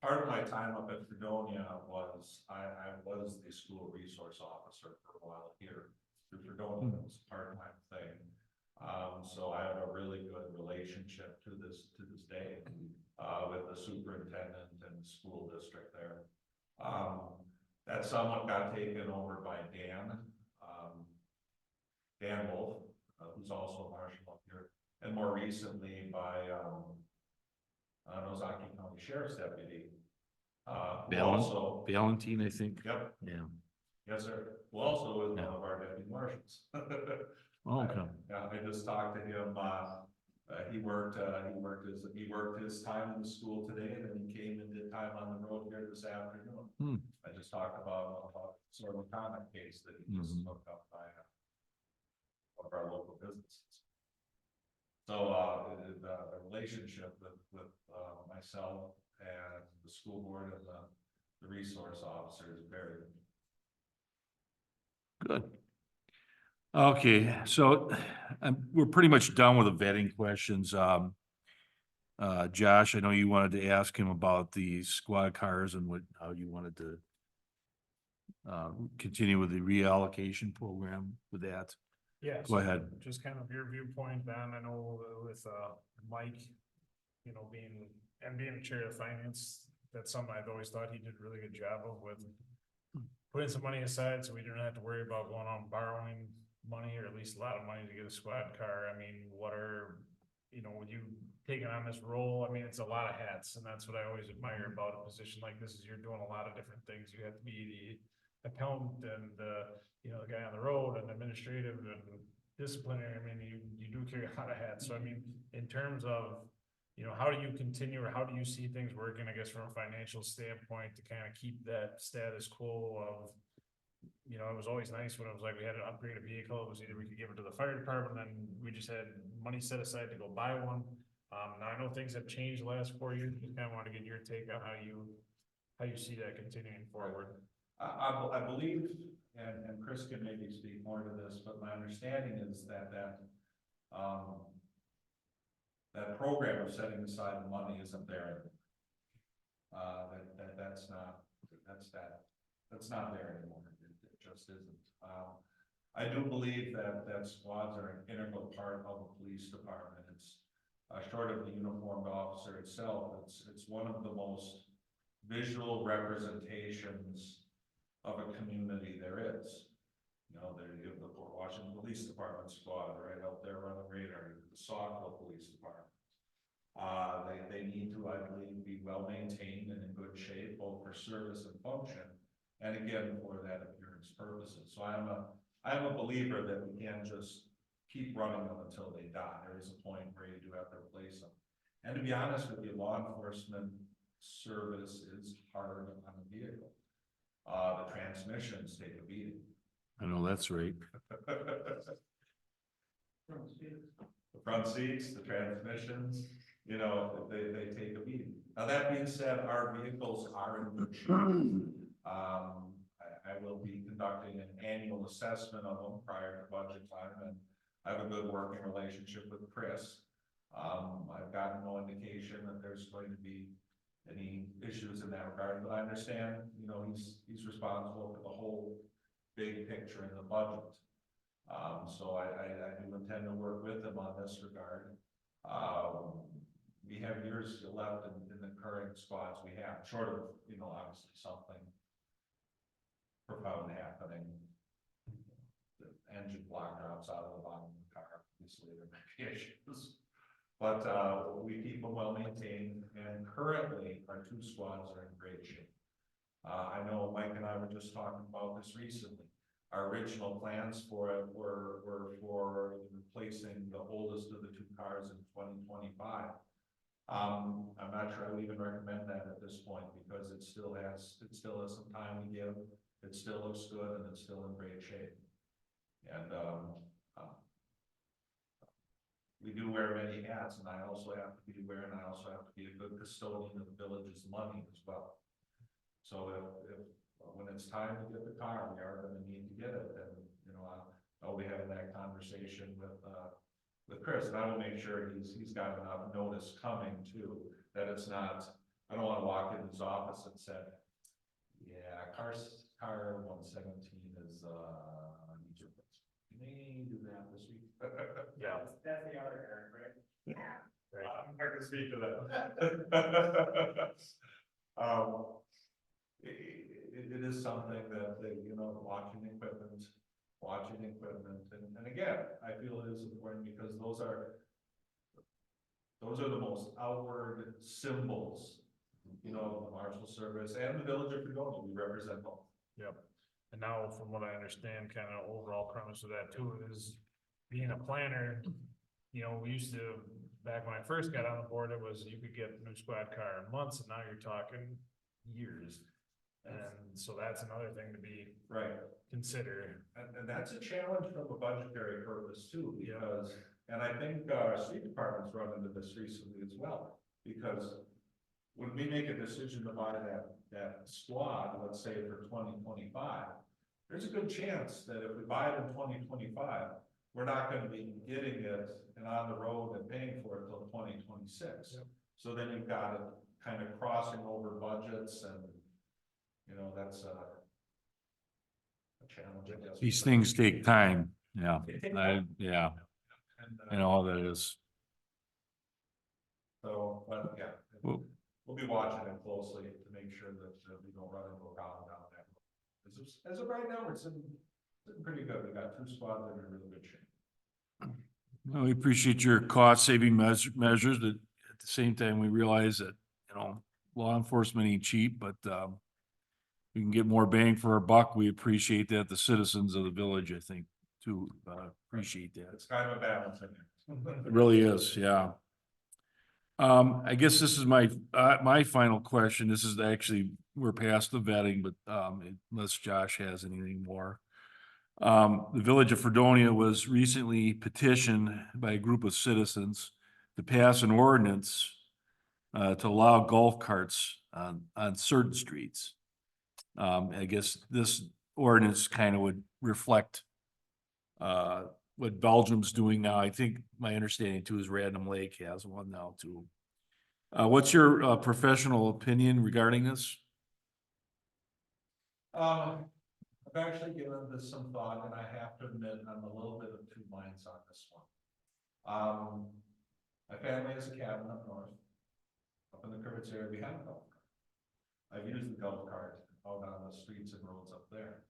Part of my time up at Fredonia was, I was the school resource officer for a while here. Fredonia was a part-time thing. So I have a really good relationship to this day with the superintendent and the school district there. That somewhat got taken over by Dan Wolf, who's also a marshal up here, and more recently by Nozaki County Sheriff's Deputy. Valentine, I think. Yep. Yeah. Yes, sir. Who also is one of our deputy marshals. Oh, okay. Yeah, I just talked to him. He worked his time in the school today, and then he came and did time on the road here this afternoon. I just talked about sort of a comic case that he just hooked up by one of our local businesses. So the relationship with myself and the school board and the resource officer is very Good. Okay, so we're pretty much done with the vetting questions. Josh, I know you wanted to ask him about the squad cars and how you wanted to continue with the reallocation program with that. Yeah. Go ahead. Just kind of your viewpoint, Don, I know with, Mike, you know, being the chair of finance, that's something I've always thought he did a really good job of with putting some money aside so we don't have to worry about going on borrowing money, or at least a lot of money to get a squad car. I mean, you know, when you taking on this role, I mean, it's a lot of hats, and that's what I always admire about a position like this, is you're doing a lot of different things. You have to be the accountant and you know, the guy on the road and administrative and disciplinary. I mean, you do carry a lot of hats. So I mean, in terms of, you know, how do you continue, or how do you see things working, I guess, from a financial standpoint, to kind of keep that status quo of, you know, it was always nice when it was like we had to upgrade a vehicle. It was either we could give it to the fire department, then we just had money set aside to go buy one. Now I know things have changed the last 4 years. Just kind of want to get your take on how you see that continuing forward. I believe, and Chris can maybe speak more to this, but my understanding is that that program of setting aside the money isn't there. That's not there anymore. It just isn't. I do believe that squads are an integral part of a police department. It's short of the uniformed officer itself, it's one of the most visual representations of a community there is. You know, there you have the Port Washington Police Department squad right out there on the radar, the Saukville Police Department. They need to, I believe, be well maintained and in good shape, both for service and function, and again, for that appearance purposes. So I'm a believer that we can't just keep running them until they die. There is a point where you do have to replace them. And to be honest with you, law enforcement service is hard on a vehicle. The transmissions take a beating. I know that's right. The front seats, the transmissions, you know, they take a beating. Now, that being said, our vehicles are in good shape. I will be conducting an annual assessment of them prior to budget time, and I have a good working relationship with Chris. I've gotten no indication that there's going to be any issues in that regard, but I understand, you know, he's responsible for the whole big picture in the budget. So I do intend to work with him on this regard. We have years left in the current squads we have, short of, you know, obviously something profound happening. The engine block drops out of the bottom of the car, obviously there might be issues. But we keep them well maintained, and currently our 2 squads are in great shape. I know Mike and I were just talking about this recently. Our original plans for it were for replacing the oldest of the 2 cars in 2025. I'm not sure I would even recommend that at this point, because it still has some time to give. It still looks good, and it's still in great shape. And we do wear many hats, and I also have to be aware, and I also have to be a good custodian of the village's money as well. So if when it's time to get the car, we are going to need to get it, and you know, I'll be having that conversation with Chris, and I will make sure he's got enough notice coming too, that it's not. I don't want to walk in his office and say, yeah, car 117 is may do that this week. Yeah. That's the other Eric, right? Right. I'm not gonna speak to that. It is something that, you know, watching equipment, and again, I feel it is important because those are the most outward symbols, you know, of the Marshal Service and the Village of Fredonia. We represent both. Yep. And now, from what I understand, kind of overall premise of that too is being a planner. You know, we used to, back when I first got on the board, it was you could get a new squad car in months, and now you're talking years. And so that's another thing to be considered. And that's a challenge from a budgetary purpose too, because, and I think our street department's run into this recently as well, because when we make a decision to buy that squad, let's say for 2025, there's a good chance that if we buy it in 2025, we're not gonna be getting it and on the road and paying for it till 2026. Yep. So then you've got it kind of crossing over budgets and, that's a challenge, I guess. These things take time, yeah, They take time. yeah, And, I know how that is. So, but yeah, Well, we'll be watching it closely to make sure that we don't run into a problem down there. As of right now, it's in pretty good. We got 2 squads that are in really good shape. well, we appreciate your cost saving measures, but at the same time, we realize that, law enforcement ain't cheap, but, we can get more bang for our buck. We appreciate that. The citizens of the village, I think, too, appreciate that. It's kind of a balance in It there. really is, yeah. I guess this is my final question. This is actually, we're past the vetting, but, unless Josh has anything more. The village of Fredonia was recently petitioned by a group of citizens to pass an ordinance to allow golf carts on certain streets. I guess this ordinance kind of would reflect what Belgium's doing now. I think my understanding too is Random Lake has one now too. What's your professional opinion regarding this? I've actually given this some thought, and I have to admit, I'm a little bit of 2 minds on this one. My family has a cabin up north. Up in the Curtis area, we have a golf cart. I've used the golf cart out on the streets and roads up there.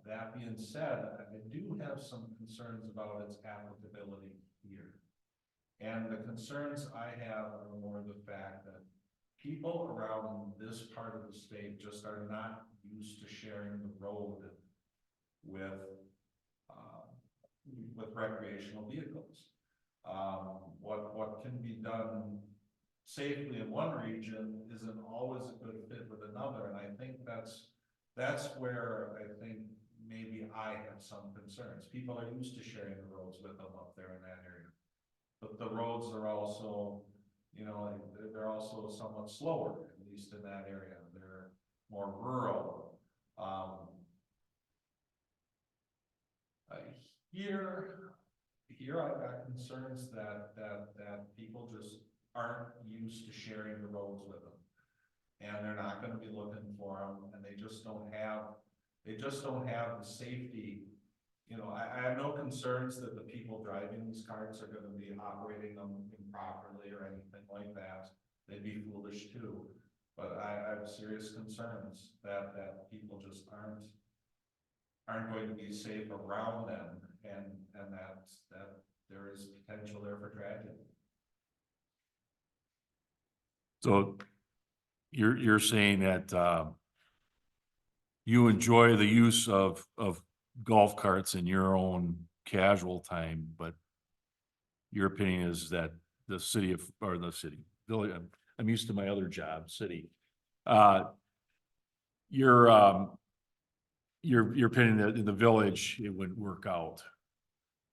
That being said, I do have some concerns about its applicability here. And the concerns I have are more the fact that people around this part of the state just are not used to sharing the road with recreational vehicles. What can be done safely in one region isn't always a good fit with another, and I think that's where I think maybe I have some concerns. People are used to sharing the roads with them up there in that area. But the roads are also, they're also somewhat slower, at least in that area. They're more rural. Here I've got concerns that people just aren't used to sharing the roads with them. And they're not gonna be looking for them, and they just don't have the safety. I have no concerns that the people driving these carts are gonna be operating them improperly or anything like that. They'd be foolish too. But I have serious concerns that people just aren't going to be safe around them, and that there is potential there for tragedy. So you're saying that you enjoy the use of golf carts in your own casual time, but your opinion is that the village, I'm used to my other job, city. Your opinion that in the village, it wouldn't work out.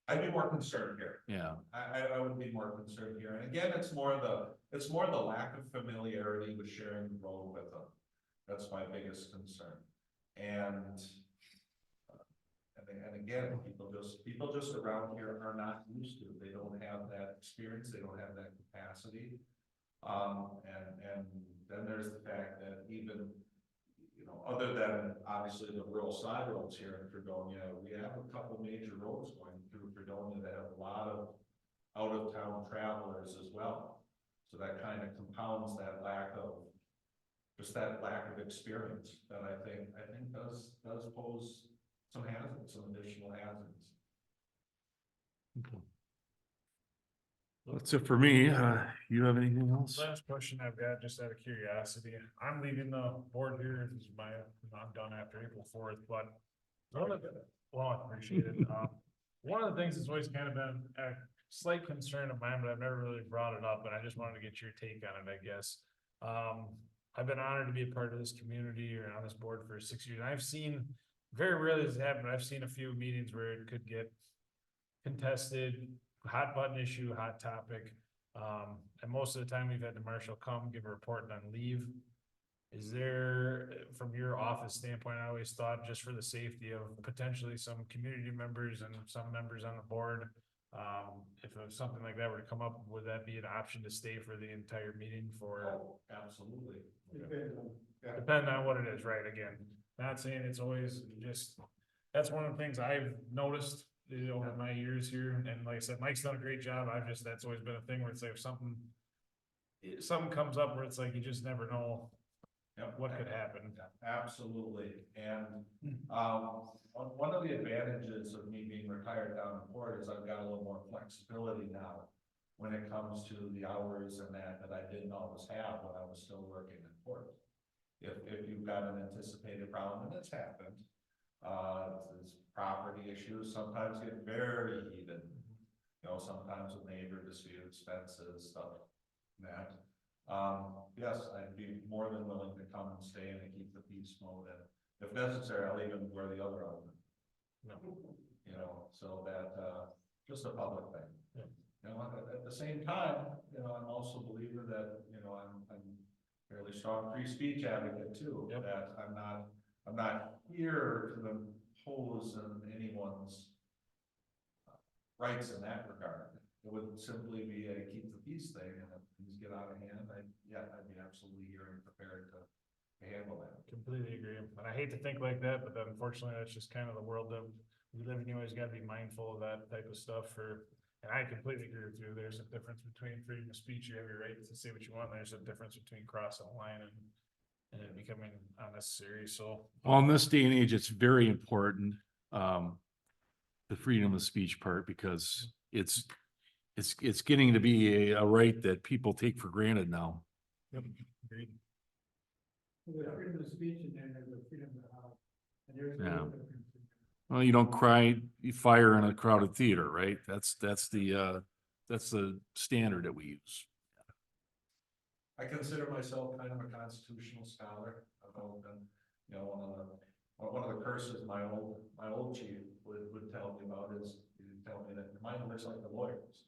I'd be more concerned here. Yeah, I would be more concerned here. And again, it's more the lack of familiarity with sharing the road with them. That's my biggest concern. And again, people just around here are not used to it. They don't have that experience. They don't have that capacity. And then there's the fact that even, other than obviously the rural side roads here in Fredonia, we have a couple major roads going through Fredonia that have a lot of out-of-town travelers as well. So that kind of compounds that lack of experience that I think does pose some hazards, some additional hazards. that's it for me. You have anything else? Last question I've got, just out of curiosity, I'm leaving the board here, this is I'm done after April 4th, but I appreciate it. One of the things that's always kind of been a slight concern of mine, but I've never really brought it up, and I just wanted to get your take on it, I guess. I've been honored to be a part of this community or on this board for 6 years. I've seen, very rarely does it happen, but I've seen a few meetings where it could get contested, hot button issue, hot topic. And most of the time we've had the marshal come, give a report and then leave. Is there, from your office standpoint, I always thought just for the safety of potentially some community members and some members on the board. If something like that were to come up, would that be an option to stay for the entire meeting for? Oh, absolutely. Depending on what it is, right, again, not saying it's always just, that's one of the things I've noticed. Over my years here, and like I said, Mike's done a great job, that's always been a thing where it's like if something. Something comes up where it's like you just never know Yep. what could happen. Absolutely, and, one of the advantages of me being retired down in Port is I've got a little more flexibility now. When it comes to the hours and that I didn't always have when I was still working in Port. If you've got an anticipated problem, and it's happened, it's property issues sometimes get very heated. You know, sometimes with neighbor disputes, fences, stuff like that. Yes, I'd be more than willing to come and stay and keep the peace mode, and if necessary, I'll even wear the other element. No. You know, so that, just a public thing. Yeah. You know, at the same time, you know, I'm also a believer that, you know, I'm fairly strong free speech advocate too. Yep. That I'm not here to impose on anyone's rights in that regard. It would simply be a keep the peace thing, and if things get out of hand, I'd be absolutely here and prepared to handle that. Completely agree, and I hate to think like that, but unfortunately, that's just kind of the world that we live in. You always gotta be mindful of that type of stuff and I completely agree with you. There's a difference between freedom of speech, you have your right to say what you want, there's a difference between crossing the line and it becoming unnecessary, so. Well, in this day and age, it's very important, the freedom of speech part, because it's getting to be a right that people take for granted now. Yep, agreed. There's freedom of speech and then there's the freedom of house. And there's a Yeah. little difference. Well, you don't you fire in a crowded theater, right? That's the standard that we use. I consider myself kind of a constitutional scholar. I've always been, you know, one of the curses my old chief would tell me about is, he'd tell me that your mind works like the lawyers.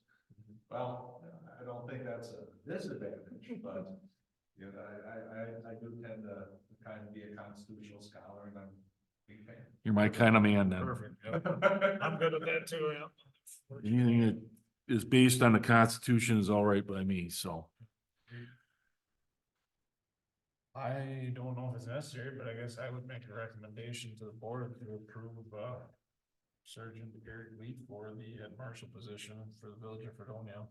Well, I don't think that's a disadvantage, but, you know, I do tend to kind of be a constitutional scholar, and I'm a big fan. You're my kind of man then. Perfect, yep. I'm good with that too, yeah. Anything that is based on the Constitution is all right by me, so. I don't know if it's necessary, but I guess I would make a recommendation to the board to approve, Sergeant Eric Leet for the head marshal position for the village of Fredonia.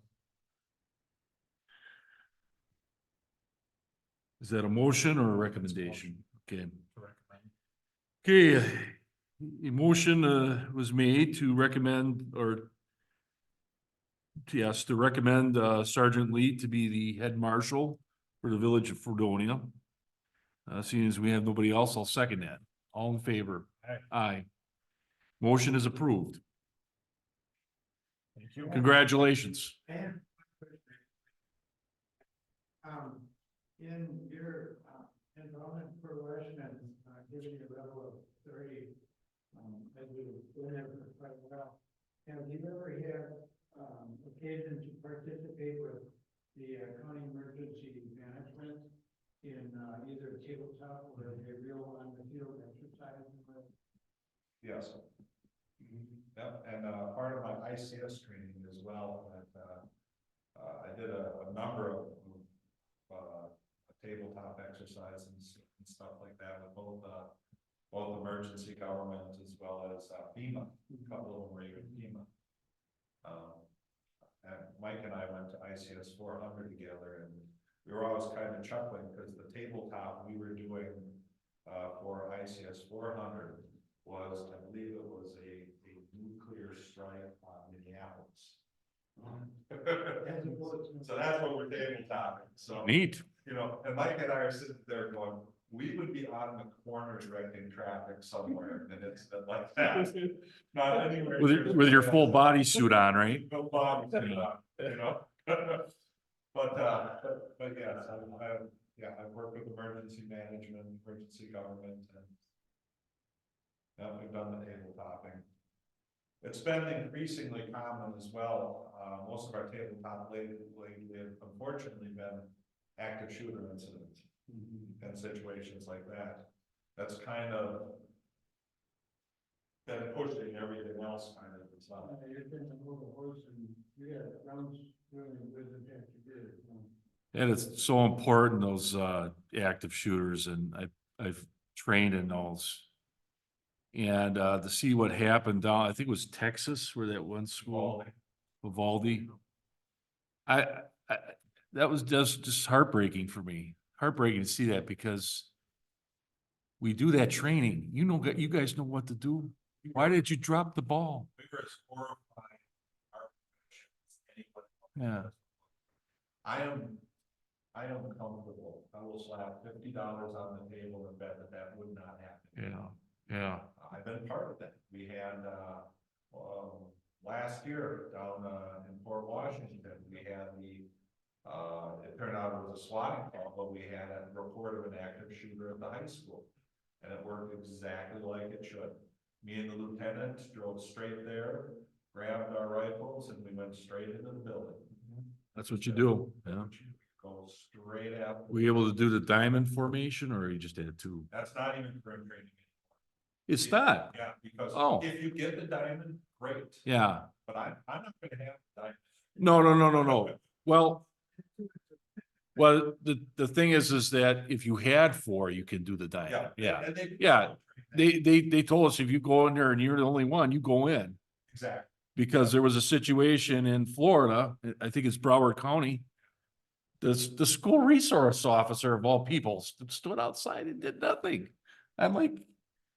Is that a motion or a recommendation? Okay. To recommend. Okay, a motion was made to recommend to recommend Sergeant Lee to be the head marshal for the village of Fredonia. Seeing as we have nobody else, I'll second that. All in favor? Aye. Aye. Motion is approved. Thank you. Congratulations. And in your enrollment progression and giving you a level of 30, as you went over quite well, have you ever had occasion to participate with the county emergency management in either tabletop or a real on the field exercise? Yes. Yep, and part of my ICS training as well, that I did a number of tabletop exercises and stuff like that with both emergency government as well as FEMA. A couple of them were even FEMA. And Mike and I went to ICS 400 together, and we were always kind of chuckling because the tabletop we were doing for ICS 400 was, I believe it was a nuclear strike on Minneapolis. So that's what we're tabletoping, so. Neat. You know, and Mike and I are sitting there going, we would be on the corner directing traffic somewhere, and it's like that. Not anywhere. With your full body suit on, right? Full body suit on, you know? But yes, I've worked with emergency management, emergency government, and we've done the tabletoping. It's been increasingly common as well. Most of our tabletop lately have unfortunately been active shooter incidents. and situations like that. That's kind of been pushing everything else kind of aside. You're getting a little horse and, yeah, sounds really good that you did. And it's so important, those active shooters, and I've trained in those. And to see what happened down, I think it was Texas where that one school, Uvalde. I, that was just heartbreaking for me, heartbreaking to see that, because we do that training, you guys know what to do. Why did you drop the ball? We were as horrified our profession as anybody. Yeah. I am comfortable. I will slap $50 on the table and bet that that would not happen. Yeah. I've been part of that. We had, last year down, in Fort Washington, we had it turned out it was a swatting call, but we had a report of an active shooter at the high school. And it worked exactly like it should. Me and the lieutenant drove straight there, grabbed our rifles, and we went straight into the building. That's what you do, yeah. Go straight after. Were you able to do the diamond formation, or you just had two? That's not even current training. It's not, Yeah, because Oh. if you get the diamond, great, yeah. but I'm not gonna have the diamond. No. Well, the thing is that if you had four, you can do the diamond, yeah. and they- Yeah. They told us if you go in there and you're the only one, you go in. Exactly. Because there was a situation in Florida, I think it's Broward County. The school resource officer of all people stood outside and did nothing. I'm like,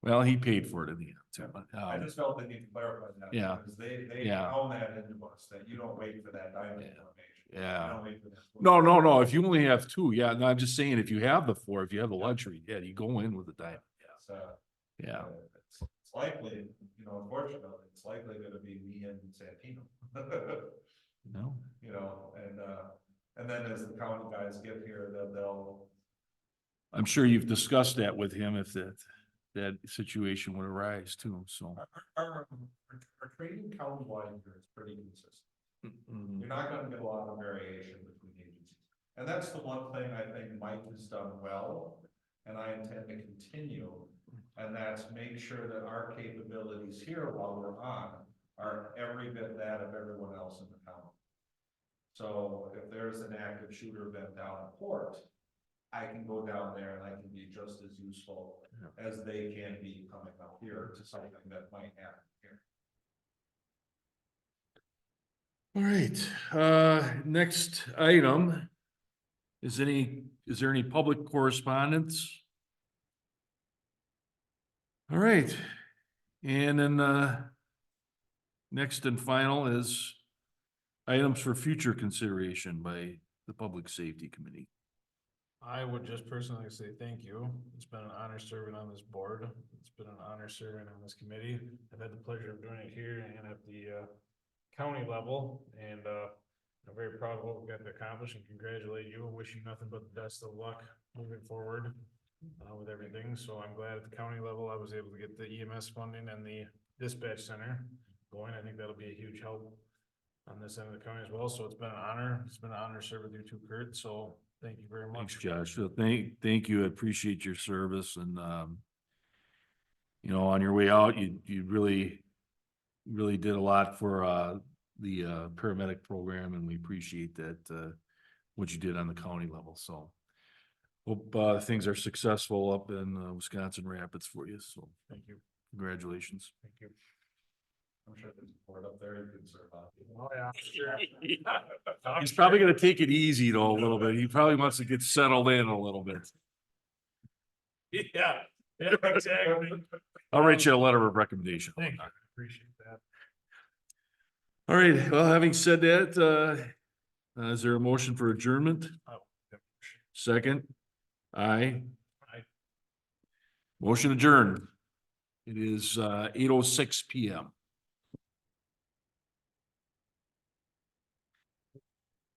well, he paid for it in the end too, but, I just felt they need to clarify that. Yeah. Because they Yeah. own that into us, that you don't wait for that diamond Yeah. formation. You yeah. don't wait for that. No, if you only have two, yeah, no, I'm just saying, if you have the four, if you have the luxury, yeah, you go in with the diamond, It's, yeah. It's likely, unfortunately, it's likely gonna be me and Santino. No, And then as the county guys get here, they'll, I'm sure you've discussed that with him if that situation would arise too, so. our training countywide here is pretty consistent. You're not gonna get a lot of variation between agencies. And that's the one thing I think Mike has done well, and I intend to continue. And that's make sure that our capabilities here while we're on are every bit that of everyone else in the county. So if there's an active shooter event down in Port, I can go down there and I can be just as useful as they can be coming up here to something that might happen here. All right, next item. Is there any public correspondence? All right, and then, next and final is items for future consideration by the Public Safety Committee. I would just personally say thank you. It's been an honor serving on this board. It's been an honor serving on this committee. I've had the pleasure of doing it here and at the county level, and I'm very proud of what we've got to accomplish and congratulate you and wish you nothing but the best of luck moving forward with everything. So I'm glad at the county level, I was able to get the EMS funding and the dispatch center going. I think that'll be a huge help on this end of the county as well. So it's been an honor. It's been an honor to serve with you too, Kurt. So thank you very much. Thanks, Josh. So thank you. I appreciate your service and, on your way out, you really did a lot for, the, paramedic program, and we appreciate that, what you did on the county level. So hope, things are successful up in, Wisconsin Rapids for you. So Thank you. congratulations. Thank you. I'm sure there's a board up there you can serve on. Oh, yeah, sure. He's probably gonna take it easy though, a little bit. He probably wants to get settled in a little bit. Yeah, exactly. I'll write you a letter of recommendation. Thank you. Appreciate that. All right, well, having said that, is there a motion for adjournment? Oh, Second? Aye. Aye. Motion adjourned. It is 8:06 PM.